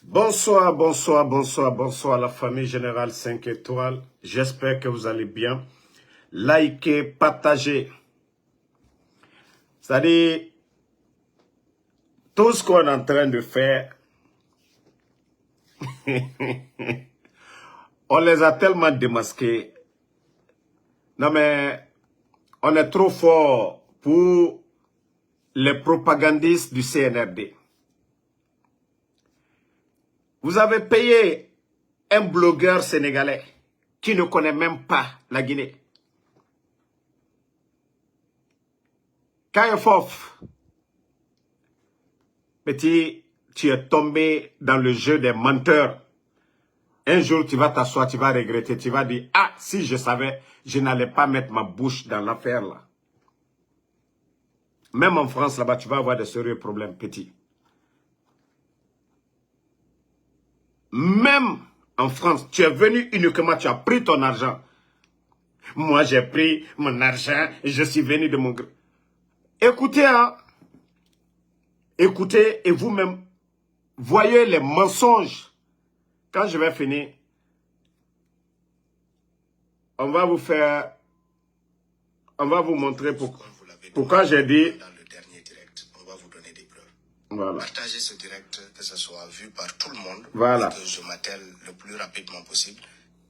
Bonsoir, bonsoir, bonsoir, bonsoir la famille Générale 5 étoiles. J'espère que vous allez bien. Likez, partagez. C'est-à-dire, tout ce qu'on est en train de faire, on les a tellement démasqués. Non mais, on est trop fort pour les propagandistes du CNRD. Vous avez payé un blogueur sénégalais qui ne connaît même pas la Guinée. Kayefof, petit, tu es tombé dans le jeu des menteurs. Un jour, tu vas t'asseoir, tu vas regretter, tu vas dire, ah, si je savais, je n'allais pas mettre ma bouche dans l'affaire là. Même en France, là-bas, tu vas avoir de sérieux problèmes, petit. Même en France, tu es venu uniquement, tu as pris ton argent. Moi, j'ai pris mon argent et je suis venu de mon... Écoutez, hein. Écoutez et vous-même, voyez les mensonges. Quand je vais finir, on va vous faire... On va vous montrer pourquoi j'ai dit... Dans le dernier direct, on va vous donner des preuves. Voilà. Partagez ce direct, que ce soit vu par tout le monde. Voilà. Et que je m'attelle le plus rapidement possible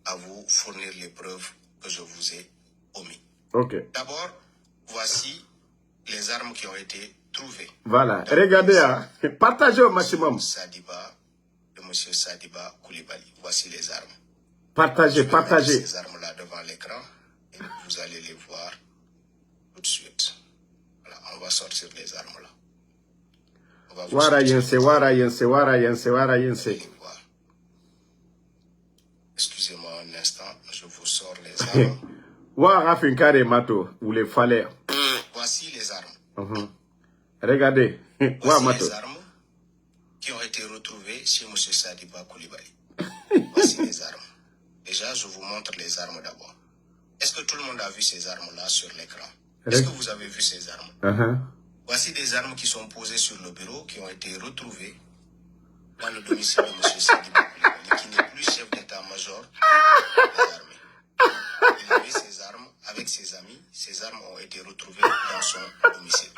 à vous fournir les preuves que je vous ai omis. Ok. D'abord, voici les armes qui ont été trouvées. Voilà. Regardez, hein. Partagez au maximum. De M. Sadiba Koulibaly. Voici les armes. Partagez, Je vais partagez. mettre ces armes-là devant l'écran et vous allez les voir tout de suite. Voilà, on va sortir les armes-là. On va vous Wara sortir yense, les wara armes. yense, wara yense, wara Vous yense. allez les voir. Excusez-moi un instant, je vous sors les armes. Wara finkare mato, ou les fallait. Voici les armes. Regardez. Wa Voici mato. les armes qui ont été retrouvées chez M. Sadiba Koulibaly. Voici les armes. Déjà, je vous montre les armes d'abord. Est-ce que tout le monde a vu ces armes-là sur l'écran? Est-ce que vous avez vu ces armes? Voici des armes qui sont posées sur le bureau, qui ont été retrouvées dans le domicile de M. Sadiba Koulibaly, qui n'est plus chef d'état-major des armées. Il avait ses armes avec ses amis. Ces armes ont été retrouvées dans son domicile.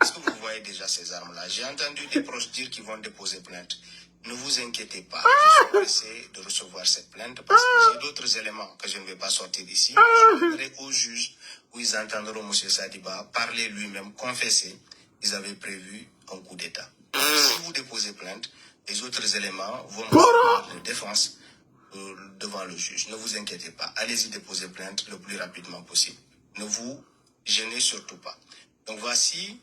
Est-ce que vous voyez déjà ces armes-là? J'ai entendu des proches dire qu'ils vont déposer plainte. Ne vous inquiétez pas, je suis pressé de recevoir cette plainte parce que j'ai d'autres éléments que je ne vais pas sortir d'ici. Je verrai au juge où ils entendront M. Sadiba parler lui-même, confesser. Ils avaient prévu un coup d'État. Si vous déposez plainte, les autres éléments vont me servir de défense devant le juge. Ne vous inquiétez pas. Allez-y déposer plainte le plus rapidement possible. Ne vous gênez surtout pas. Donc voici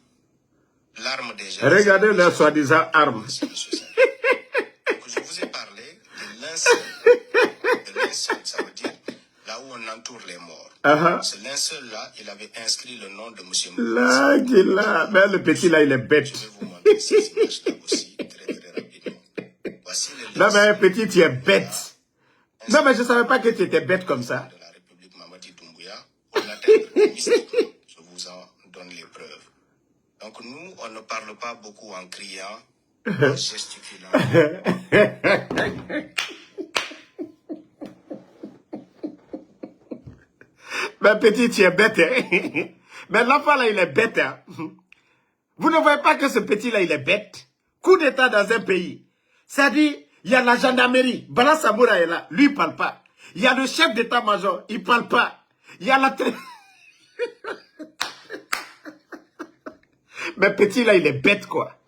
l'arme déjà. Regardez leur soi-disant arme. Donc je vous ai parlé de linceul. De linceul, ça veut dire là où on entoure les morts. Ce linceul-là, il avait inscrit le nom de M. Là, qu'il a. Mais le petit là, il est bête. Je vais vous montrer ces images-là aussi très très rapidement. Voici le Non, mais linceul petit, tu es bête. Non, mais je ne savais pas que tu étais bête comme ça. de la République Mamadi Doumbouya pour l'atteindre mystiquement. Je vous en donne les preuves. Donc nous, on ne parle pas beaucoup en criant, en gesticulant. Mais petit, tu es bête, hein. Mais l'enfant là, il est bête, hein. Vous ne voyez pas que ce petit là, il est bête. Coup d'état dans un pays. C'est-à-dire, il y a la gendarmerie. Bala Samoura est là. Lui, il ne parle pas. Il y a le chef d'état-major. Il ne parle pas. Il y a la... Mais petit là, il est bête, quoi.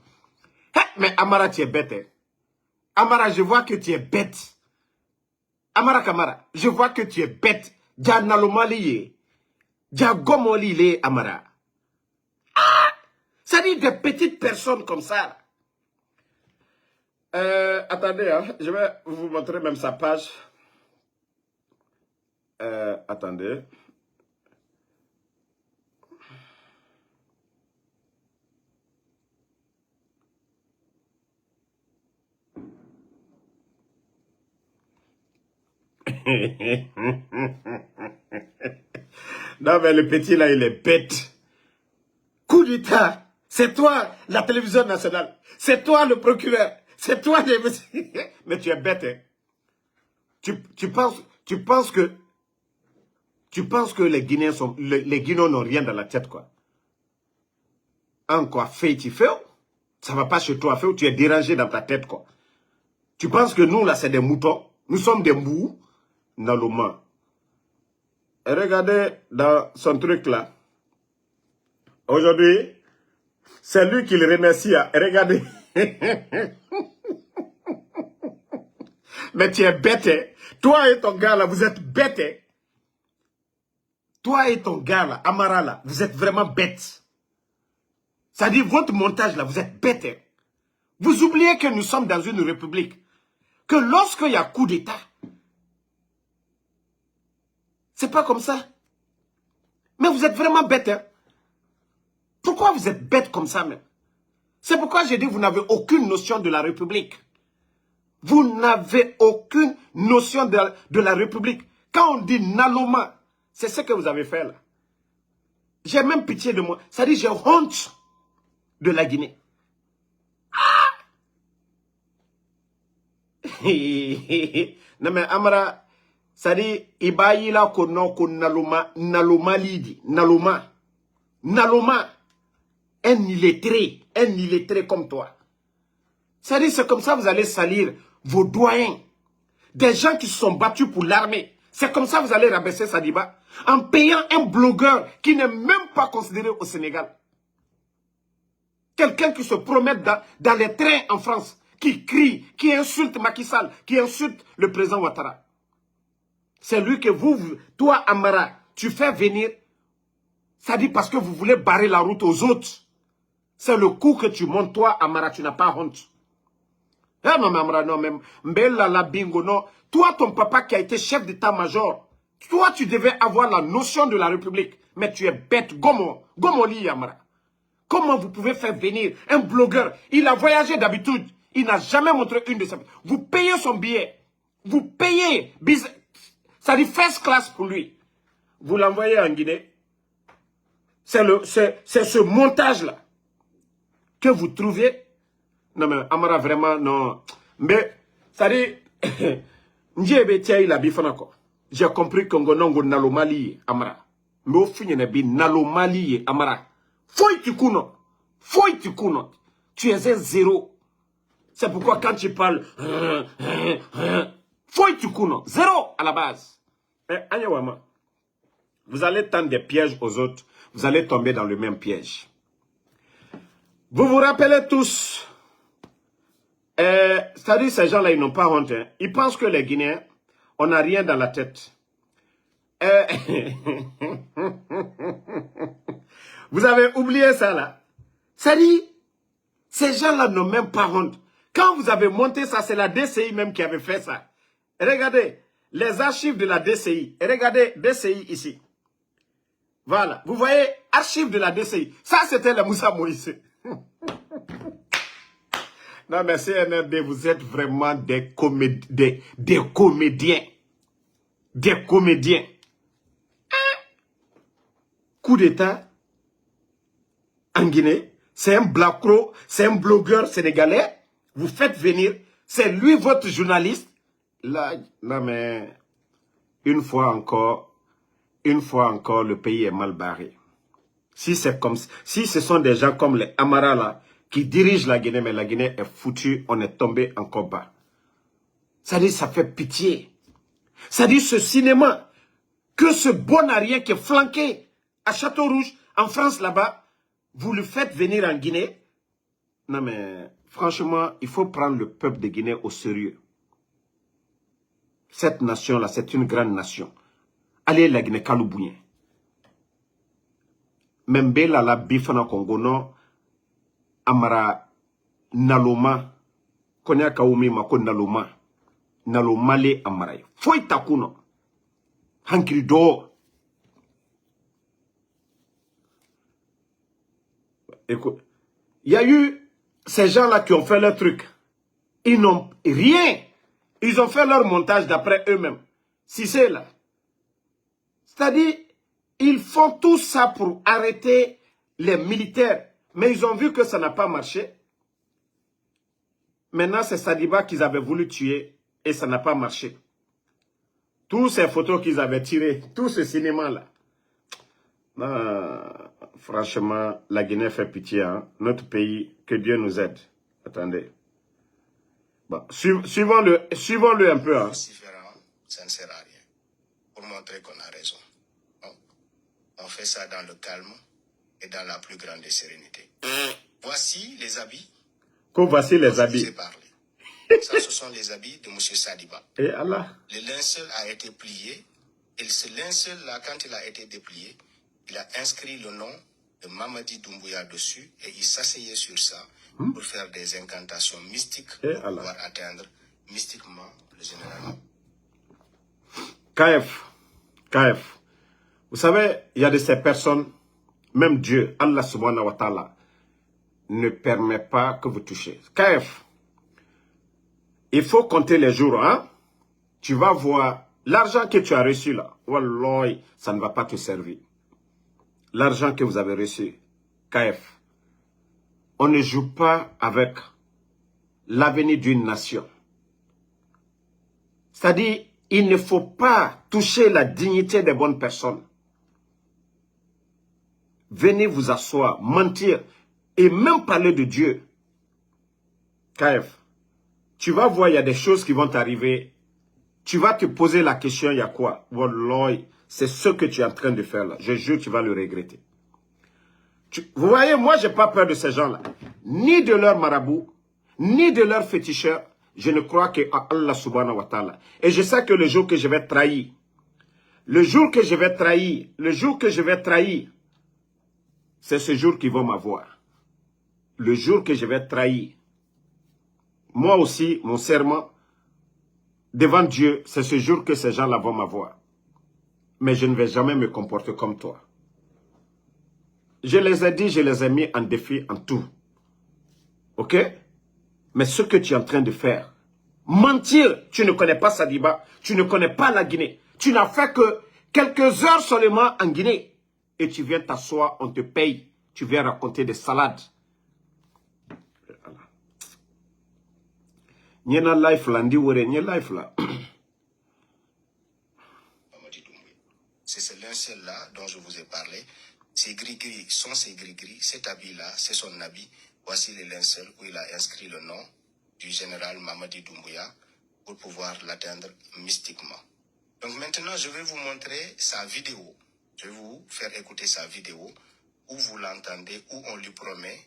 Hein? Mais Amara, tu es bête, hein. Amara, je vois que tu es bête. Amara Kamara, je vois que tu es bête. Dja Nalomali, Dja Gomoli, Amara. Ah! Ça dit des petites personnes comme ça. Attendez, hein, je vais vous montrer même sa page. Attendez. Non, mais le petit là, il est bête. Coup d'État. C'est toi, la télévision nationale. C'est toi, le procureur. C'est toi, mais tu es bête, hein. Tu penses que les Guinéens sont, les Guinéens n'ont rien dans la tête, quoi. Quoi, fait, ça va pas chez toi, fait, tu es dérangé dans ta tête, quoi. Tu penses que nous, là, c'est des moutons? Nous sommes des mous dans le monde. Et regardez dans son truc, là. Aujourd'hui, c'est lui qui le remercie. Hein. Et regardez. Mais tu es bête, hein? Toi et ton gars, là, vous êtes bête, hein? Toi et ton gars, là, Amara, là, vous êtes vraiment bête. Ça dit, votre montage, là, vous êtes bête, hein? Vous oubliez que nous sommes dans une république. Que lorsqu'il y a coup d'État, c'est pas comme ça. Mais vous êtes vraiment bête, hein? Pourquoi vous êtes bête comme ça, même? C'est pourquoi j'ai dit que vous n'avez aucune notion de la République. Vous n'avez aucune notion de la République. Quand on dit Naloma, c'est ce que vous avez fait là. J'ai même pitié de moi. Ça dit, j'ai honte de la Guinée. Ah! Non mais Amara, ça dit, Ibayi la kono ko Naloma, Naloma lidi, Naloma. Naloma, un illettré comme toi. Ça dit, c'est comme ça que vous allez salir vos doyens. Des gens qui se sont battus pour l'armée. C'est comme ça que vous allez rabaisser Sadiba. En payant un blogueur qui n'est même pas considéré au Sénégal. Quelqu'un qui se promène dans les trains en France. Qui crie, qui insulte Macky Sall, qui insulte le président Ouattara. C'est lui que toi Amara, tu fais venir. Ça dit parce que vous voulez barrer la route aux autres. C'est le coup que tu montes, toi Amara, tu n'as pas honte. Ah non, mais Amara, non, même. Mbella la bingo, non. Toi, ton papa qui a été chef d'état-major, toi, tu devais avoir la notion de la République. Mais tu es bête, Gomo li, Amara. Comment vous pouvez faire venir un blogueur? Il a voyagé d'habitude. Il n'a jamais montré une de ses... Vous payez son billet. Vous payez. Ça dit first class pour lui. Vous l'envoyez en Guinée. C'est ce montage-là que vous trouvez. Non, mais Amara, vraiment, non. Mais, ça dit, j'ai compris que Ngonongo Nalomali, Amara. Mais au fin, il y a Nalomali, Amara. Foi tu kuno. Tu es un zéro. C'est pourquoi quand tu parles, foi tu kuno. Zéro à la base. Anyawama, vous allez tendre des pièges aux autres. Vous allez tomber dans le même piège. Vous vous rappelez tous. C'est-à-dire, ces gens-là, ils n'ont pas honte. Hein. Ils pensent que les Guinéens, on n'a rien dans la tête. Vous avez oublié ça, là. C'est-à-dire, ces gens-là n'ont même pas honte. Quand vous avez monté ça, c'est la DCI même qui avait fait ça. Et regardez, les archives de la DCI. Et regardez, DCI ici. Voilà. Vous voyez, archives de la DCI. Ça, c'était le Moussa Moïse. Non, mais CNRD, vous êtes vraiment des comédiens. Des comédiens. Coup d'État en Guinée. C'est un blacro, c'est un blogueur sénégalais. Vous faites venir. C'est lui votre journaliste. Là, non, mais une fois encore, le pays est mal barré. Si c'est comme si ce sont des gens comme les Amara là, qui dirigent la Guinée, mais la Guinée est foutue, on est tombé encore bas. Ça dit, ça fait pitié. Ça dit, ce cinéma, que ce bonarien qui est flanqué à Château-Rouge, en France là-bas, vous le faites venir en Guinée. Non mais, franchement, il faut prendre le peuple de Guinée au sérieux. Cette nation-là, c'est une grande nation. Allez la Guinée, Kaloubouyen. Même Bela la bifana Kongono, Amara Naloma, Konya Kaoumi Mako Naloma, Nalomale Amara. Foi Takuno, Hankiri do. Écoute, il y a eu ces gens-là qui ont fait leur truc. Ils n'ont rien. Ils ont fait leur montage d'après eux-mêmes. Si c'est là. C'est-à-dire, ils font tout ça pour arrêter les militaires. Mais ils ont vu que ça n'a pas marché. Maintenant, c'est Sadiba qu'ils avaient voulu tuer et ça n'a pas marché. Toutes ces photos qu'ils avaient tirées, tout ce cinéma-là. Franchement, la Guinée fait pitié. Hein? Notre pays, que Dieu nous aide. Attendez. Bon, suivons-le un peu. Hein? Ça ne sert à rien. Pour montrer qu'on a raison. On fait ça dans le calme et dans la plus grande sérénité. Voici les habits. Voici les habits. Je vous ai parlé. Ça, ce sont les habits de M. Sadiba. Et Allah. Le linceul a été plié. Et ce linceul-là, quand il a été déplié, il a inscrit le nom de Mamadi Doumbouya dessus et il s'asseyait sur ça pour faire des incantations mystiques pour pouvoir atteindre mystiquement le général. KF. Vous savez, il y a de ces personnes, même Dieu, Allah subhanahu wa ta'ala, ne permet pas que vous touchiez. KF, il faut compter les jours, hein? Tu vas voir, l'argent que tu as reçu là, wallah, ça ne va pas te servir. L'argent que vous avez reçu, KF, on ne joue pas avec l'avenir d'une nation. C'est-à-dire, il ne faut pas toucher la dignité des bonnes personnes. Venez vous asseoir, mentir et même parler de Dieu. KF, tu vas voir, il y a des choses qui vont t'arriver. Tu vas te poser la question, il y a quoi? Wallah, c'est ce que tu es en train de faire là. Je jure, tu vas le regretter. Vous voyez, moi, je n'ai pas peur de ces gens-là. Ni de leurs marabouts, ni de leurs féticheurs. Je ne crois qu'à Allah subhanahu wa ta'ala. Et je sais que le jour que je vais trahir, le jour que je vais trahir, c'est ce jour qu'ils vont m'avoir. Le jour que je vais trahir, moi aussi, mon serment, devant Dieu, c'est ce jour que ces gens-là vont m'avoir. Mais je ne vais jamais me comporter comme toi. Je les ai dit, je les ai mis en défi en tout. Ok? Mais ce que tu es en train de faire, mentir, tu ne connais pas Sadiba, tu ne connais pas la Guinée. Tu n'as fait que quelques heures seulement en Guinée. Et tu viens t'asseoir, on te paye. Tu viens raconter des salades. Nyena life là, life là. C'est ce linceul-là dont je vous ai parlé. Ces gris-gris sont ces gris-gris. Cet habit-là, c'est son habit. Voici les linceuls où il a inscrit le nom du général Mamadi Doumbouya pour pouvoir l'atteindre mystiquement. Donc maintenant, je vais vous montrer sa vidéo. Je vais vous faire écouter sa vidéo où vous l'entendez, où on lui promet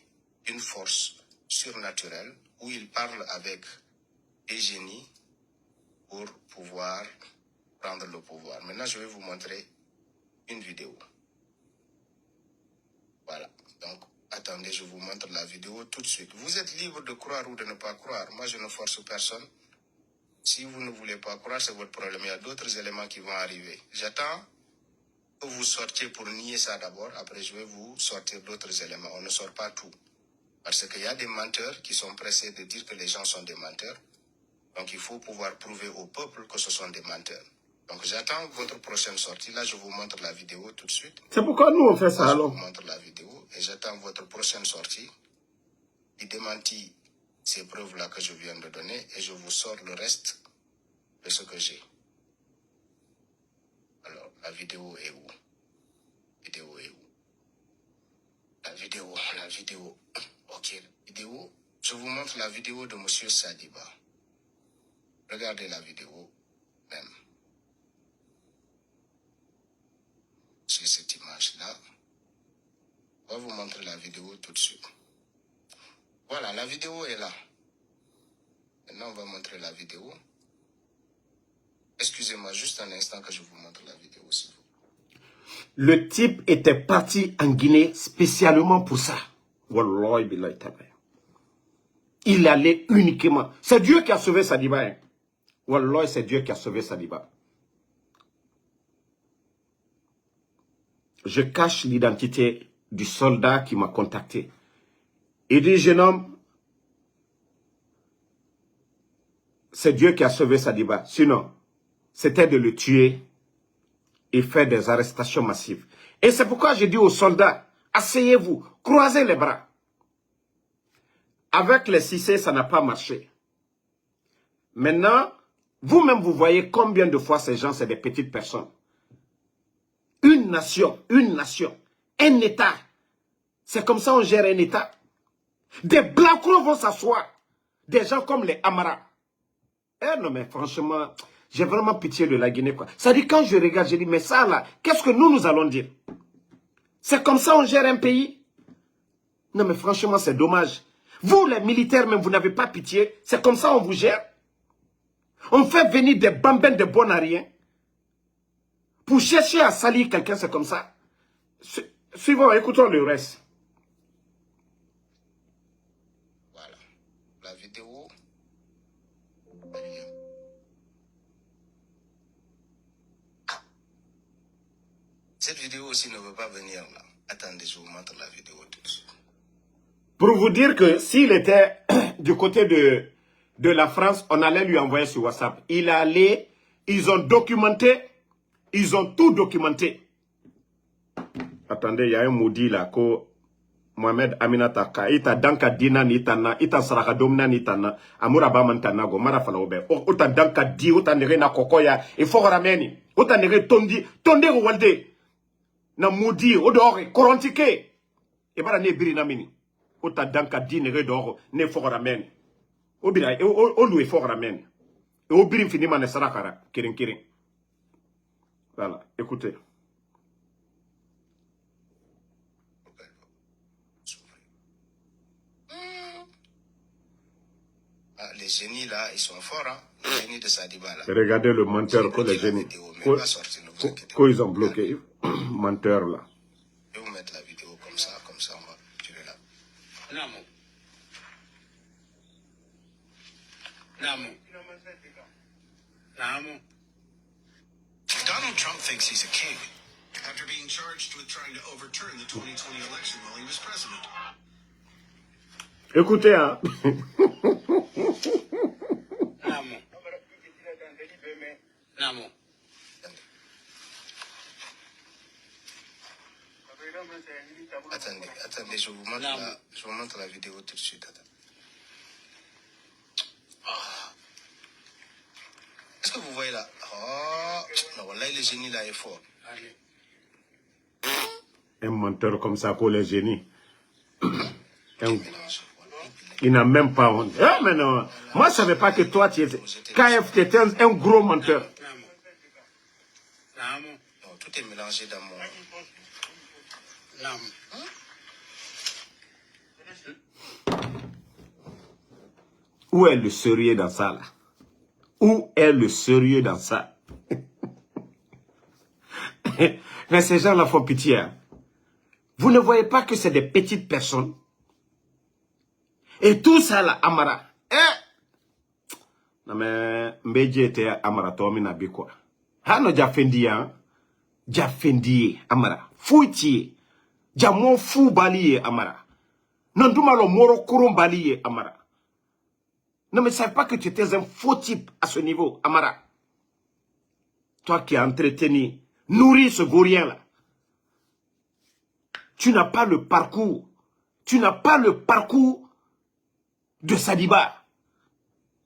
une force surnaturelle, où il parle avec des génies pour pouvoir prendre le pouvoir. Maintenant, je vais vous montrer une vidéo. Voilà. Donc, attendez, je vous montre la vidéo tout de suite. Vous êtes libre de croire ou de ne pas croire. Moi, je ne force personne. Si vous ne voulez pas croire, c'est votre problème. Il y a d'autres éléments qui vont arriver. J'attends que vous sortiez pour nier ça d'abord. Après, je vais vous sortir d'autres éléments. On ne sort pas tout. Parce qu'il y a des menteurs qui sont pressés de dire que les gens sont des menteurs. Donc, il faut pouvoir prouver au peuple que ce sont des menteurs. Donc, j'attends votre prochaine sortie. Là, je vous montre la vidéo tout de suite. C'est pourquoi nous, on fait ça alors. Je vous montre la vidéo et j'attends votre prochaine sortie qui démentit ces preuves-là que je viens de donner et je vous sors le reste de ce que j'ai. Alors, la vidéo est où? La vidéo est où? La vidéo. Ok, la vidéo. Je vous montre la vidéo de M. Sadiba. Regardez la vidéo même. C'est cette image-là. On va vous montrer la vidéo tout de suite. Voilà, la vidéo est là. Maintenant, on va montrer la vidéo. Excusez-moi juste un instant que je vous montre la vidéo aussi. Le type était parti en Guinée spécialement pour ça. Wallahi billahi ta'ala. Il allait uniquement. C'est Dieu qui a sauvé Sadiba. Hein. Wallahi, c'est Dieu qui a sauvé Sadiba. Je cache l'identité du soldat qui m'a contacté. Il dit, jeune homme, c'est Dieu qui a sauvé Sadiba. Sinon, c'était de le tuer et faire des arrestations massives. Et c'est pourquoi je dis aux soldats, asseyez-vous, croisez les bras. Avec les Cissé, ça n'a pas marché. Maintenant, vous-même, vous voyez combien de fois ces gens, c'est des petites personnes. Une nation, un État. C'est comme ça on gère un État. Des Blacros vont s'asseoir. Des gens comme les Amara. Eh non, mais franchement, j'ai vraiment pitié de la Guinée, quoi. Ça dit, quand je regarde, je dis, mais ça là, qu'est-ce que nous allons dire? C'est comme ça on gère un pays? Non, mais franchement, c'est dommage. Vous, les militaires, même, vous n'avez pas pitié. C'est comme ça on vous gère. On fait venir des bambins de bon à rien. Pour chercher à salir quelqu'un, c'est comme ça. Suivons, écoutons le reste. Voilà. La vidéo. Cette vidéo aussi ne veut pas venir là. Attendez, je vous montre la vidéo tout de suite. Pour vous dire que s'il était du côté de la France, on allait lui envoyer sur WhatsApp. Il est allé, ils ont documenté, ils ont tout documenté. Attendez, il y a un maudit là, que Mohamed Aminata, ita danka dina ni tana, ita saraka domna ni tana, amura ba mantana go, mara fala obe. Ota danka di, ota nere na kokoya, e foko rameni, ota nere tondi, tonde go walde. Na maudit, o dehors, korontique. E bara ne biri na mini. Ota danka di nere dehors, ne foko rameni. O bira, o loué foko rameni. Et au birim fini ma ne sarakara, kirin kirin. Voilà, écoutez. Ah, les génies là, ils sont forts, hein. Les génies de Sadiba là. Regardez le menteur que les génies. Quand ils ont bloqué, menteur là. Je vais vous mettre la vidéo comme ça on va tirer là. Namo. Donald Trump thinks he's a king after being charged with trying to overturn the 2020 election while he was president. Écoutez, hein. Namo. Attendez, je vous montre la vidéo tout de suite. Oh. Est-ce que vous voyez là? Oh, non, là, le génie là est fort. Un menteur comme ça pour les génies. Il n'a même pas honte. Ah, mais non. Moi, je ne savais pas que toi, tu étais. KF, tu étais un gros menteur. Non, tout est mélangé dans mon. Où est le sérieux dans ça, là? Où est le sérieux dans ça? Mais ces gens-là font pitié. Hein? Vous ne voyez pas que c'est des petites personnes? Et tout ça, là, Amara. Non, mais Mbedji était Amara, Tomi Nabi, quoi. Hano Jafendi, hein? Jafendi, Amara. Fouiti. Jamon fou baliye, Amara. Non, Doumalo Moro Kouron baliye, Amara. Non, mais ne savais pas que tu étais un faux type à ce niveau, Amara. Toi qui as entretenu, nourri ce vaurien-là. Tu n'as pas le parcours. Tu n'as pas le parcours de Sadiba.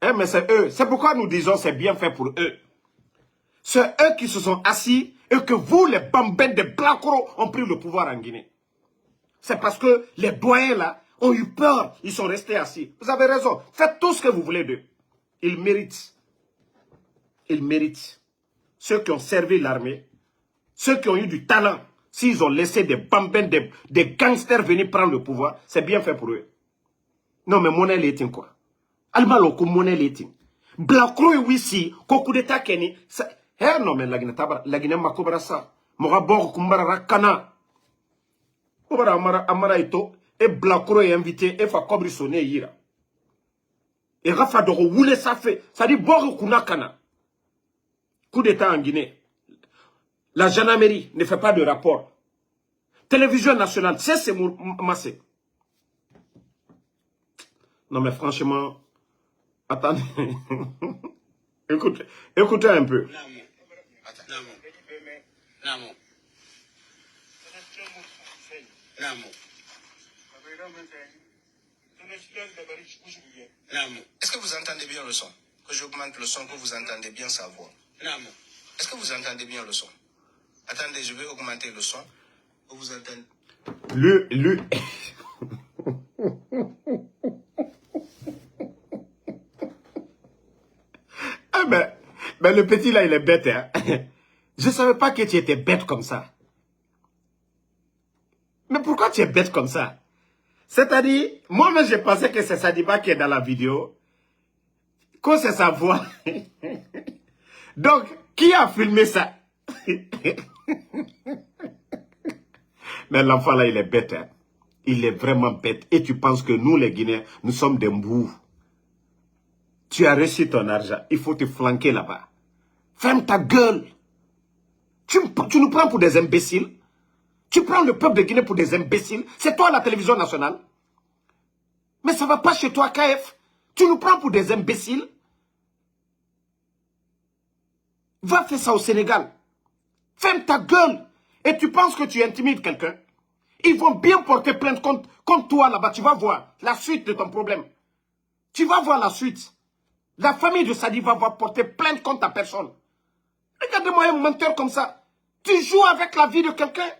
Hein, mais c'est eux. C'est pourquoi nous disons c'est bien fait pour eux. C'est eux qui se sont assis et que vous, les bambins de Blacro, ont pris le pouvoir en Guinée. C'est parce que les doyens là ont eu peur. Ils sont restés assis. Vous avez raison. Faites tout ce que vous voulez d'eux. Ils méritent. Ils méritent. Ceux qui ont servi l'armée, ceux qui ont eu du talent, s'ils ont laissé des bambins, des gangsters venir prendre le pouvoir, c'est bien fait pour eux. Non, mais monnaie l'éting quoi. Almalo ko monnaie l'éting. Blacro et Wissi, koku d'État Kenny. Eh non, mais la Guinée makobra ça. Moga bor kumbara rakana. Kobara amara ito. Et Blacro est invité. Et fa kobri sonné yira. Et Rafa Doro voulait ça fait. Ça dit bor kunakana. Coup d'État en Guinée. La gendarmerie ne fait pas de rapport. Télévision nationale, c'est massé. Non mais franchement, attendez. Écoutez un peu. Est-ce que vous entendez bien le son? que j'augmente le son, que vous entendez bien sa voix. Est-ce que vous entendez bien le son? Attendez, je vais augmenter le son. Que vous entendez. Lui. Ah mais le petit là, il est bête. Hein? Je ne savais pas que tu étais bête comme ça. Mais pourquoi tu es bête comme ça? C'est-à-dire, moi-même, je pensais que c'est Sadiba qui est dans la vidéo. Que c'est sa voix. Donc, qui a filmé ça? Mais l'enfant là, il est bête. Hein? Il est vraiment bête. Et tu penses que nous, les Guinéens, nous sommes des mbous. Tu as reçu ton argent. Il faut te flanquer là-bas. Ferme ta gueule. Tu nous prends pour des imbéciles. Tu prends le peuple de Guinée pour des imbéciles. C'est toi la télévision nationale. Mais ça ne va pas chez toi, KF. Tu nous prends pour des imbéciles. Va faire ça au Sénégal. Ferme ta gueule. Et tu penses que tu intimides quelqu'un. Ils vont bien porter plainte contre toi là-bas. Tu vas voir la suite de ton problème. Tu vas voir la suite. La famille de Sadiba va porter plainte contre ta personne. Regardez-moi un menteur comme ça. Tu joues avec la vie de quelqu'un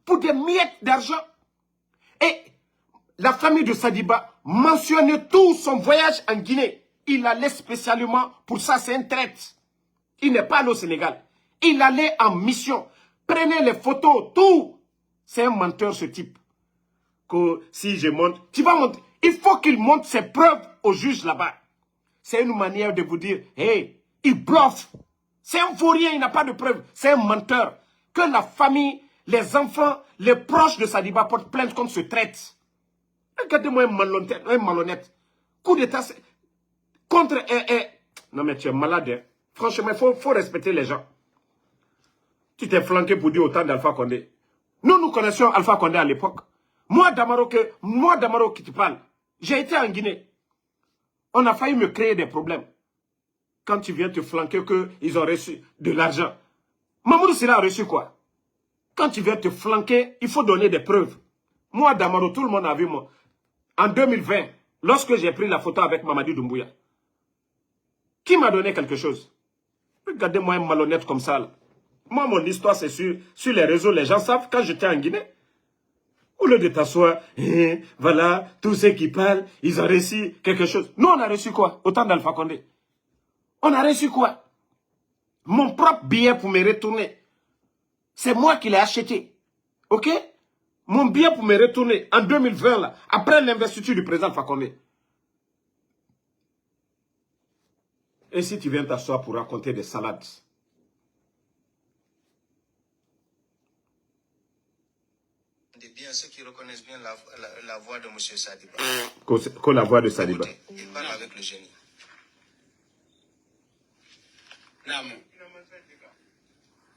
pour des miettes d'argent. Et la famille de Sadiba mentionnait tout son voyage en Guinée. Il allait spécialement pour ça, c'est un traître. Il n'est pas allé au Sénégal. Il allait en mission. Prenez les photos, tout. C'est un menteur ce type. Que si je monte, tu vas monter. Il faut qu'il montre ses preuves au juge là-bas. C'est une manière de vous dire, hey, il bluffe. C'est un vaurien, il n'a pas de preuves. C'est un menteur. Que la famille, les enfants, les proches de Sadiba portent plainte contre ce traître. Regardez-moi un malhonnête. Coup d'état, contre non mais tu es malade. Hein. Franchement, il faut respecter les gens. Tu t'es flanqué pour dire autant d'Alpha Condé. Nous connaissions Alpha Condé à l'époque. Moi, Damaro, qui te parle, j'ai été en Guinée. On a failli me créer des problèmes. Quand tu viens te flanquer qu'ils ont reçu de l'argent. Mamoudou Sylla a reçu quoi? Quand tu viens te flanquer, il faut donner des preuves. Moi, Damaro, tout le monde a vu moi. En 2020, lorsque j'ai pris la photo avec Mamadi Doumbouya, qui m'a donné quelque chose? Regardez-moi un malhonnête comme ça. Là. Moi, mon histoire, c'est sur les réseaux. Les gens savent quand j'étais en Guinée. Au lieu de t'asseoir, voilà, tous ceux qui parlent, ils ont reçu quelque chose. Nous, on a reçu quoi? Autant d'Alpha Condé. On a reçu quoi? Mon propre billet pour me retourner. C'est moi qui l'ai acheté. Ok? Mon billet pour me retourner en 2020, là, après l'investiture du président Alpha Condé. Et si tu viens t'asseoir pour raconter des salades? Bien ceux qui reconnaissent bien la voix de M. Sadiba. Que la voix de Sadiba. Il parle avec le génie. Namo.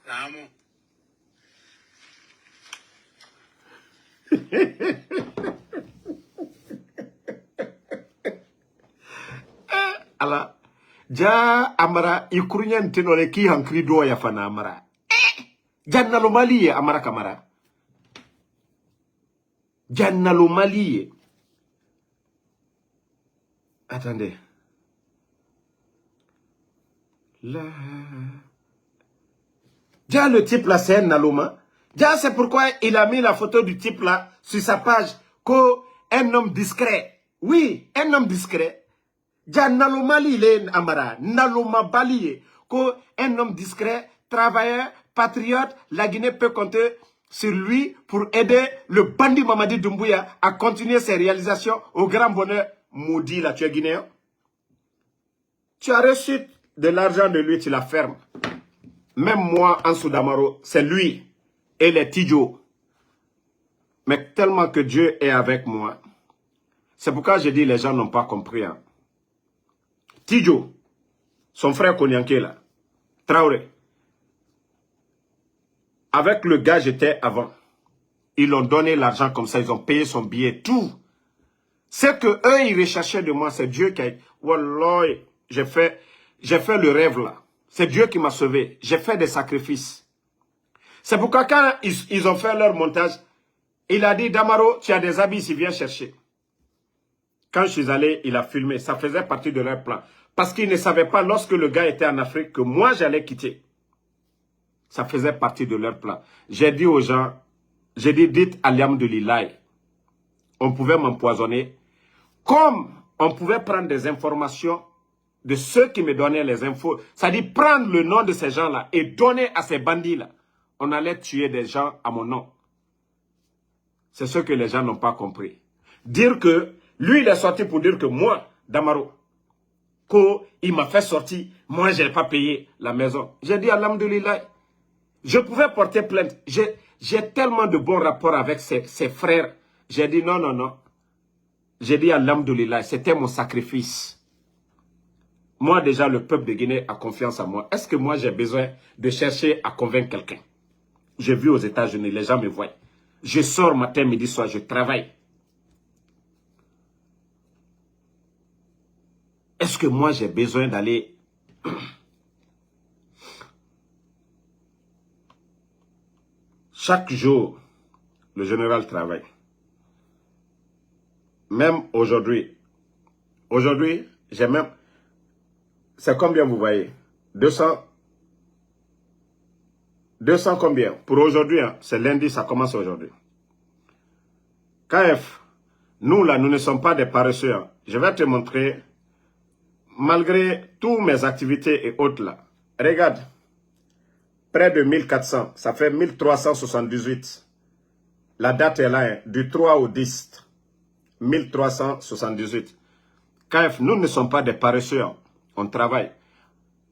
Namo. ala ja amara ikurunyan tenore ki hankri do ya fana amara jannalo mali amara kamara jannalo mali attendez là ja le type là c'est un Naloma. Ja c'est pourquoi il a mis la photo du type là sur sa page qu'un homme discret. Oui, un homme discret. Ja Nalomali il est amara, Naloma Bali, qu'un homme discret, travailleur, patriote, la Guinée peut compter sur lui pour aider le bandit Mamadi Doumbouya à continuer ses réalisations au grand bonheur. Maudit là, tu es guinéen. Tu as reçu de l'argent de lui, tu la fermes. Même moi, Ansou Damaro, c'est lui et les Tidjo. Mais tellement que Dieu est avec moi, c'est pourquoi je dis les gens n'ont pas compris. Hein. Tidjo, son frère Konyanké là, Traoré, avec le gars j'étais avant, ils l'ont donné l'argent comme ça, ils ont payé son billet, tout. C'est que eux ils recherchaient de moi, c'est Dieu qui a... Wallah, j'ai fait le rêve là. C'est Dieu qui m'a sauvé. J'ai fait des sacrifices. C'est pourquoi quand ils ont fait leur montage, il a dit, Damaro, tu as des habits ici, viens chercher. Quand je suis allé, il a filmé. Ça faisait partie de leur plan. Parce qu'ils ne savaient pas, lorsque le gars était en Afrique, que moi, j'allais quitter. Ça faisait partie de leur plan. J'ai dit aux gens, j'ai dit, dites Alhamdoulilah. On pouvait m'empoisonner. Comme on pouvait prendre des informations de ceux qui me donnaient les infos. C'est-à-dire prendre le nom de ces gens-là et donner à ces bandits-là. On allait tuer des gens à mon nom. C'est ce que les gens n'ont pas compris. Dire que, lui, il est sorti pour dire que moi, Damaro, il m'a fait sortir, moi, je n'ai pas payé la maison. J'ai dit, alhamdoulilah, je pouvais porter plainte. J'ai tellement de bons rapports avec ses frères. J'ai dit, non, non, non. J'ai dit, alhamdoulilah, c'était mon sacrifice. Moi, déjà, le peuple de Guinée a confiance en moi. Est-ce que moi, j'ai besoin de chercher à convaincre quelqu'un? J'ai vu aux États-Unis, les gens me voient. Je sors matin, midi, soir, je travaille. Est-ce que moi, j'ai besoin d'aller... Chaque jour, le général travaille. Même aujourd'hui. Aujourd'hui, j'ai même... C'est combien vous voyez? 200 combien? Pour aujourd'hui, hein, c'est lundi, ça commence aujourd'hui. KF, nous là, nous ne sommes pas des paresseux. Hein. Je vais te montrer, malgré toutes mes activités et autres là. Regarde, près de 1400, ça fait 1378. La date est là, hein, du 3 au 10. 1378. KF, nous ne sommes pas des paresseux. Hein. On travaille.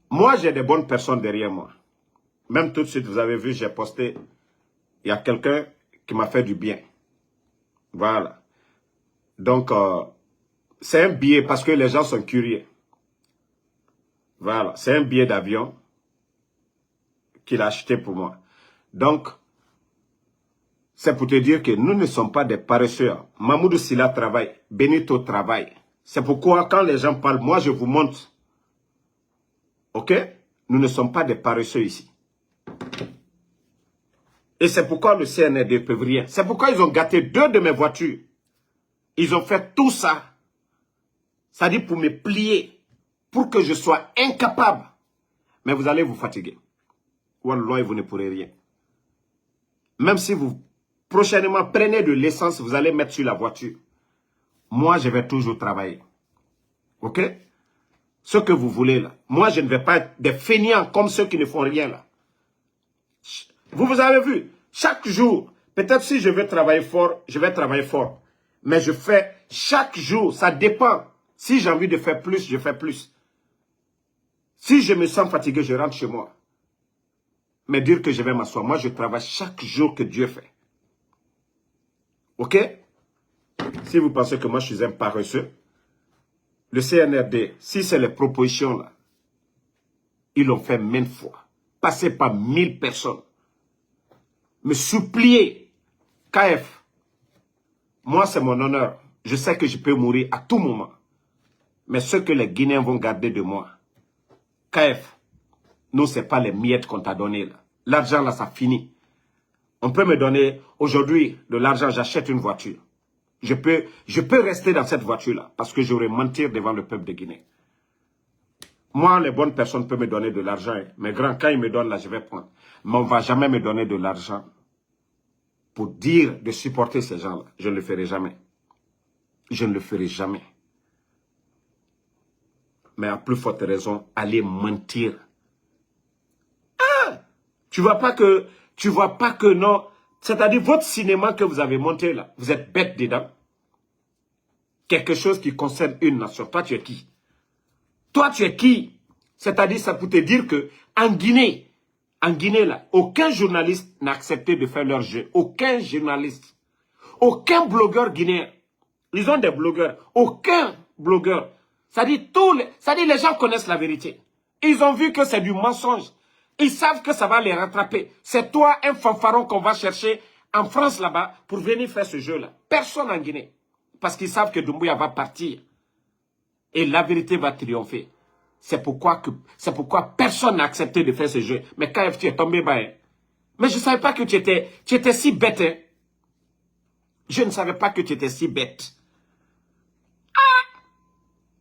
Moi, j'ai des bonnes personnes derrière moi. Même tout de suite, vous avez vu, j'ai posté, il y a quelqu'un qui m'a fait du bien. Voilà. Donc, c'est un billet parce que les gens sont curieux. Voilà. C'est un billet d'avion qu'il a acheté pour moi. Donc, c'est pour te dire que nous ne sommes pas des paresseux. Mamoudou Silla travaille. Benito travaille. C'est pourquoi quand les gens parlent, moi je vous montre. Ok? Nous ne sommes pas des paresseux ici. Et c'est pourquoi le CNRD ne peut rien. C'est pourquoi ils ont gâté 2 de mes voitures. Ils ont fait tout ça. Ça dit pour me plier. Pour que je sois incapable. Mais vous allez vous fatiguer. Wallah, vous ne pourrez rien. Même si vous, prochainement, prenez de l'essence, vous allez mettre sur la voiture. Moi, je vais toujours travailler. Ok? Ce que vous voulez là. Moi, je ne vais pas être des fainéants comme ceux qui ne font rien là. Vous avez vu, chaque jour, peut-être si je veux travailler fort, je vais travailler fort. Mais je fais chaque jour, ça dépend. Si j'ai envie de faire plus, je fais plus. Si je me sens fatigué, je rentre chez moi. Mais dire que je vais m'asseoir, moi je travaille chaque jour que Dieu fait. Ok? Si vous pensez que moi je suis un paresseux, le CNRD, si c'est les propositions là, ils l'ont fait maintes fois. Passer par 1000 personnes. Me supplier. KF. Moi c'est mon honneur. Je sais que je peux mourir à tout moment. Mais ce que les Guinéens vont garder de moi. KF. Nous, ce n'est pas les miettes qu'on t'a donné là. L'argent là, ça finit. On peut me donner aujourd'hui de l'argent, j'achète une voiture. Je peux rester dans cette voiture-là parce que j'aurais mentir devant le peuple de Guinée. Moi, les bonnes personnes peuvent me donner de l'argent. Mes grands, quand ils me donnent là, je vais prendre. Mais on ne va jamais me donner de l'argent pour dire de supporter ces gens-là. Je ne le ferai jamais. Je ne le ferai jamais. Mais à plus forte raison, allez mentir. Ah! Tu vois pas que non. C'est-à-dire votre cinéma que vous avez monté là, vous êtes bête dedans. Quelque chose qui concerne une nation. Toi, tu es qui? Toi, tu es qui? C'est-à-dire, ça peut te dire que en Guinée là, aucun journaliste n'a accepté de faire leur jeu. Aucun journaliste. Aucun blogueur guinéen. Ils ont des blogueurs. Aucun blogueur. C'est-à-dire, les gens connaissent la vérité. Ils ont vu que c'est du mensonge. Ils savent que ça va les rattraper. C'est toi, un fanfaron qu'on va chercher en France là-bas pour venir faire ce jeu-là. Personne en Guinée. Parce qu'ils savent que Doumbouya va partir. Et la vérité va triompher. C'est pourquoi personne n'a accepté de faire ce jeu. Mais KF, tu es tombé bas. Hein. Mais je ne savais pas que tu étais si bête. Hein. Je ne savais pas que tu étais si bête.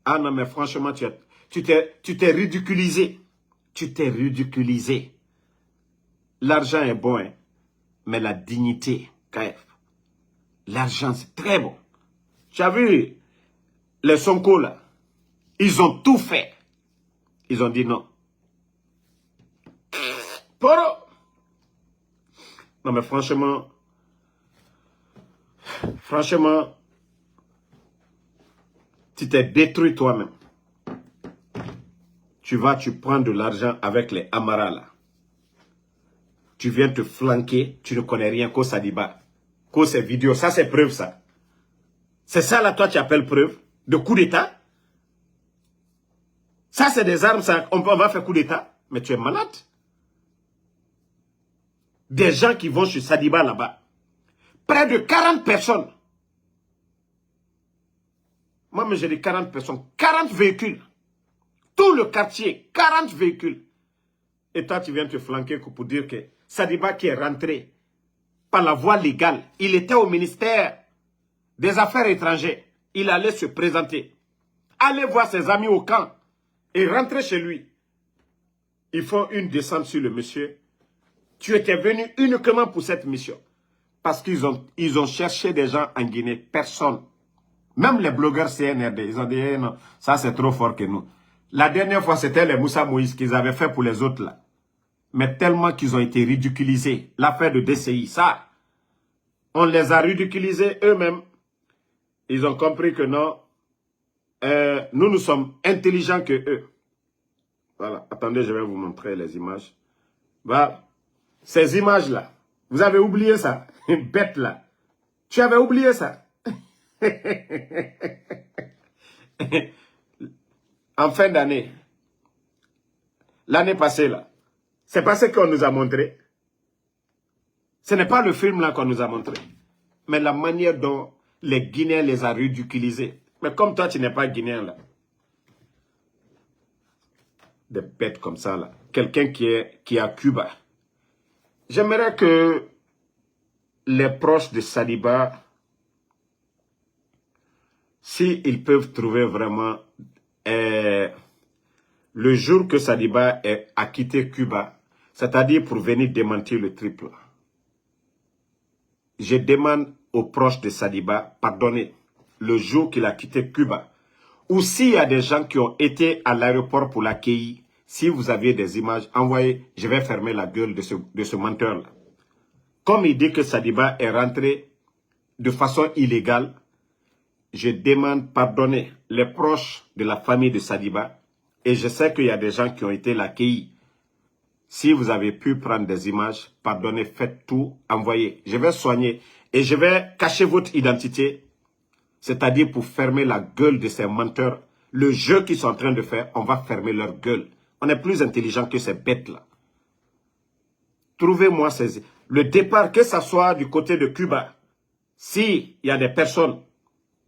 Ah non, mais franchement, t'es ridiculisé. Tu t'es ridiculisé. L'argent est bon, hein, mais la dignité, KF. L'argent, c'est très bon. Tu as vu les Sonko, là, ils ont tout fait. Ils ont dit non. Poro. Non, mais franchement, tu t'es détruit toi-même. Tu prends de l'argent avec les Amara, là. Tu viens te flanquer, tu ne connais rien qu'au Sadiba. Qu'au ces vidéos, ça c'est preuve, ça. C'est ça, là, toi, tu appelles preuve de coup d'État. Ça, c'est des armes, ça, on va faire coup d'État. Mais tu es malade. Des gens qui vont chez Sadiba, là-bas. Près de 40 personnes. Moi, mais j'ai dit 40 personnes. 40 véhicules. Tout le quartier, 40 véhicules. Et toi, tu viens te flanquer pour dire que Sadiba qui est rentré par la voie légale, il était au ministère des Affaires étrangères. Il allait se présenter. Aller voir ses amis au camp et rentrer chez lui. Ils font une descente sur le monsieur. Tu étais venu uniquement pour cette mission. Parce qu'ils ont cherché des gens en Guinée. Personne. Même les blogueurs CNRD, ils ont dit, eh non, ça c'est trop fort que nous. La dernière fois, c'était les Moussa Moïse qu'ils avaient fait pour les autres là. Mais tellement qu'ils ont été ridiculisés. L'affaire de DCI, ça, on les a ridiculisés eux-mêmes. Ils ont compris que non, nous sommes intelligents que eux. Voilà, attendez, je vais vous montrer les images. Voilà, ces images-là, vous avez oublié ça, une bête là. Tu avais oublié ça. En fin d'année, l'année passée là, c'est pas ce qu'on nous a montré. Ce n'est pas le film là qu'on nous a montré. Mais la manière dont les Guinéens les a ridiculisés. Mais comme toi, tu n'es pas Guinéen là. Des bêtes comme ça là. Quelqu'un qui est à Cuba. J'aimerais que les proches de Sadiba, s'ils peuvent trouver vraiment le jour que Sadiba a quitté Cuba, c'est-à-dire pour venir démentir le triple. Je demande aux proches de Sadiba, pardonnez, le jour qu'il a quitté Cuba, ou s'il y a des gens qui ont été à l'aéroport pour l'accueillir, si vous avez des images, envoyez, je vais fermer la gueule de ce menteur-là. Comme il dit que Sadiba est rentré de façon illégale, je demande, pardonnez, les proches de la famille de Sadiba, et je sais qu'il y a des gens qui ont été l'accueillir. Si vous avez pu prendre des images, pardonnez, faites tout, envoyez. Je vais soigner et je vais cacher votre identité, c'est-à-dire pour fermer la gueule de ces menteurs. Le jeu qu'ils sont en train de faire, on va fermer leur gueule. On est plus intelligent que ces bêtes-là. Trouvez-moi le départ, que ce soit du côté de Cuba, s'il y a des personnes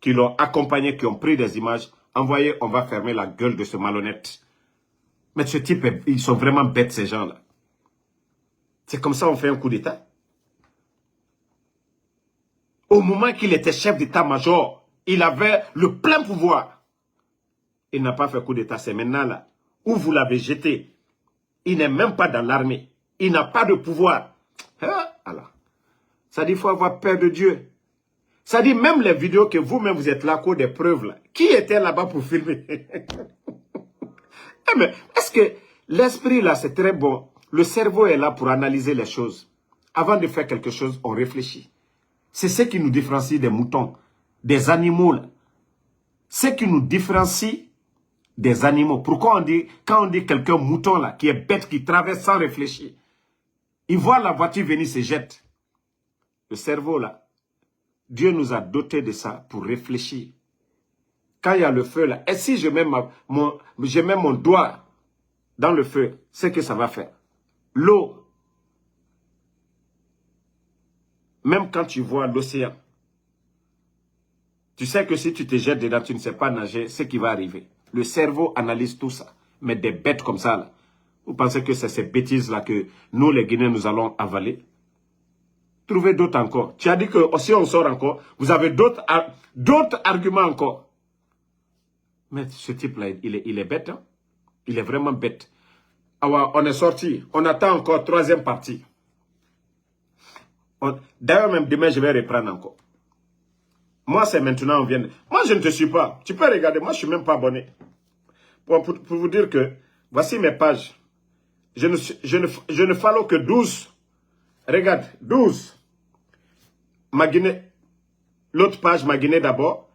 qui l'ont accompagné, qui ont pris des images, envoyez, on va fermer la gueule de ce malhonnête. Mais ce type, ils sont vraiment bêtes, ces gens-là. C'est comme ça qu'on fait un coup d'État. Au moment qu'il était chef d'état-major, il avait le plein pouvoir. Il n'a pas fait coup d'État, c'est maintenant là, où vous l'avez jeté. Il n'est même pas dans l'armée. Il n'a pas de pouvoir. Hein? Alors, ça dit qu'il faut avoir peur de Dieu. Ça dit même les vidéos que vous-même vous êtes là, pour des preuves là. Qui était là-bas pour filmer? Mais est-ce que l'esprit là, c'est très bon? Le cerveau est là pour analyser les choses. Avant de faire quelque chose, on réfléchit. C'est ce qui nous différencie des moutons, des animaux. Ce qui nous différencie des animaux. Pourquoi on dit, quand on dit quelqu'un mouton là, qui est bête, qui traverse sans réfléchir, il voit la voiture venir, se jette. Le cerveau là, Dieu nous a dotés de ça pour réfléchir. Quand il y a le feu là, et si je mets mon doigt dans le feu, c'est que ça va faire. L'eau, même quand tu vois l'océan, tu sais que si tu te jettes dedans, tu ne sais pas nager, ce qui va arriver. Le cerveau analyse tout ça. Mais des bêtes comme ça, là, vous pensez que c'est ces bêtises-là que nous, les Guinéens, nous allons avaler? Trouvez d'autres encore. Tu as dit que si on sort encore, vous avez d'autres arguments encore. Mais ce type-là, il est bête. Hein? Il est vraiment bête. On est sorti. On attend encore 3e partie. D'ailleurs, même demain, je vais reprendre encore. Moi, c'est maintenant, on vient. Moi, je ne te suis pas. Tu peux regarder. Moi, je ne suis même pas abonné. Pour vous dire que, voici mes pages. Je ne follow que 12. Regarde, 12. Ma Guinée. L'autre page, ma Guinée d'abord.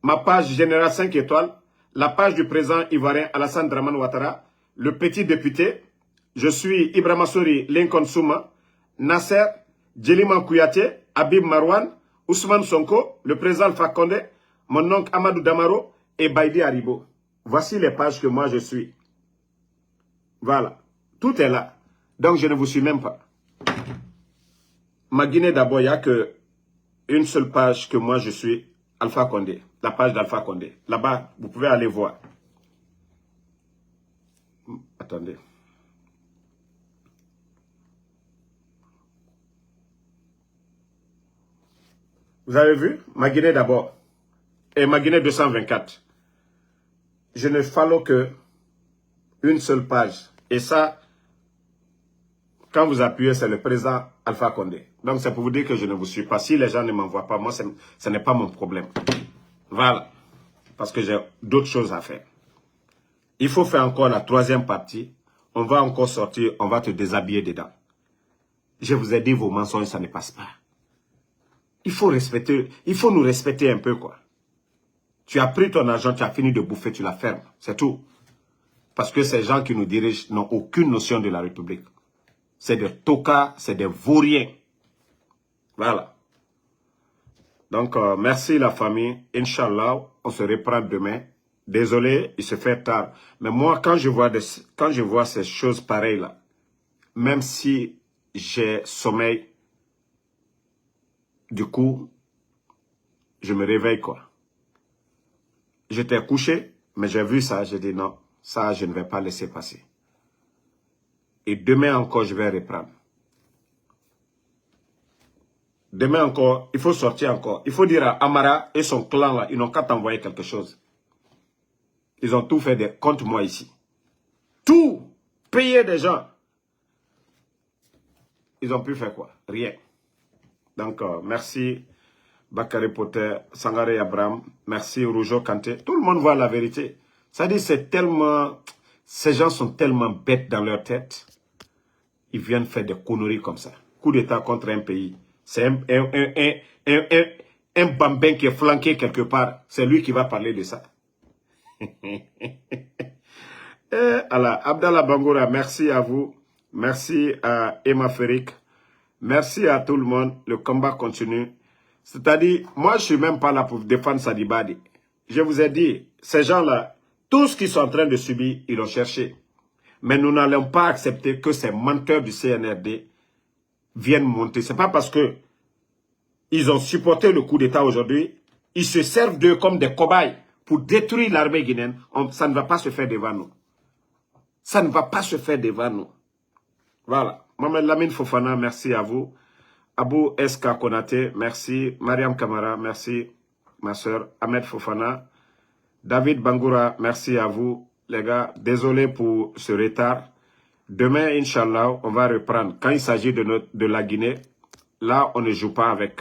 Ma page générale 5 étoiles. La page du président ivoirien Alassane Dramane Ouattara. Le petit député. Je suis Ibrahima Souri, Lincoln Souma, Nasser, Djeliman Kouyaté, Habib Marwan, Ousmane Sonko, le président Alpha Condé, mon oncle Amadou Damaro et Baïdi Haribo. Voici les pages que moi je suis. Voilà. Tout est là. Donc je ne vous suis même pas. Ma Guinée d'abord, il n'y a qu'une seule page que moi je suis, Alpha Condé. La page d'Alpha Condé. Là-bas, vous pouvez aller voir. Attendez. Vous avez vu? Ma Guinée d'abord. Et ma Guinée 224. Je ne follow que une seule page. Et ça, quand vous appuyez, c'est le président Alpha Condé. Donc c'est pour vous dire que je ne vous suis pas. Si les gens ne m'envoient pas, moi, ce n'est pas mon problème. Voilà. Parce que j'ai d'autres choses à faire. Il faut faire encore la 3e partie. On va encore sortir, on va te déshabiller dedans. Je vous ai dit, vos mensonges, ça ne passe pas. Il faut nous respecter un peu, quoi. Tu as pris ton argent, tu as fini de bouffer, tu la fermes. C'est tout. Parce que ces gens qui nous dirigent n'ont aucune notion de la République. C'est des tocards, c'est des vauriens. Voilà. Donc, merci la famille. Inch'Allah, on se reprend demain. Désolé, il se fait tard. Mais moi, quand je vois ces choses pareilles là, même si j'ai sommeil, du coup, je me réveille, quoi. J'étais couché, mais j'ai vu ça, j'ai dit non, ça, je ne vais pas laisser passer. Et demain encore, je vais reprendre. Demain encore, il faut sortir encore. Il faut dire à Amara et son clan, là, ils n'ont qu'à t'envoyer quelque chose. Ils ont tout fait contre moi ici. Tout, payer des gens. Ils ont pu faire quoi? Rien. Donc, merci. Bakary Potter, Sangaré Abraham, merci Roujo Kanté. Tout le monde voit la vérité. Ça dit, c'est tellement... Ces gens sont tellement bêtes dans leur tête. Ils viennent faire des conneries comme ça. Coup d'État contre un pays. C'est un bambin qui est flanqué quelque part. C'est lui qui va parler de ça. Alors, Abdallah Bangoura, merci à vous. Merci à Emma Ferric. Merci à tout le monde. Le combat continue. C'est-à-dire, moi, je ne suis même pas là pour défendre Sadibadi. Je vous ai dit, ces gens-là, tout ce qu'ils sont en train de subir, ils l'ont cherché. Mais nous n'allons pas accepter que ces menteurs du CNRD viennent monter. Ce n'est pas parce que ils ont supporté le coup d'État aujourd'hui, ils se servent d'eux comme des cobayes pour détruire l'armée guinéenne. Ça ne va pas se faire devant nous. Ça ne va pas se faire devant nous. Voilà. Mohamed Lamine Fofana, merci à vous. Abou Eska Konaté, merci. Mariam Kamara, merci. Ma soeur Ahmed Fofana. David Bangoura, merci à vous. Les gars, désolé pour ce retard. Demain, Inch'Allah, on va reprendre. Quand il s'agit de la Guinée, là, on ne joue pas avec.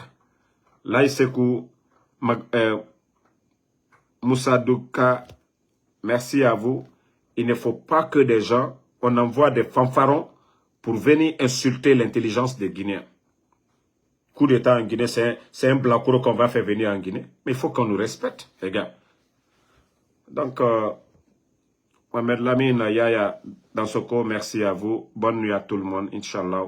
Là, Issekou, Moussa Douka, merci à vous. Il ne faut pas que des gens, on envoie des fanfarons pour venir insulter l'intelligence des Guinéens. Coup d'État en Guinée, c'est un blanc qu'on va faire venir en Guinée. Mais il faut qu'on nous respecte, les gars. Donc, Mohamed Lamine, Yaya Dansoko, merci à vous. Bonne nuit à tout le monde, Inch'Allah.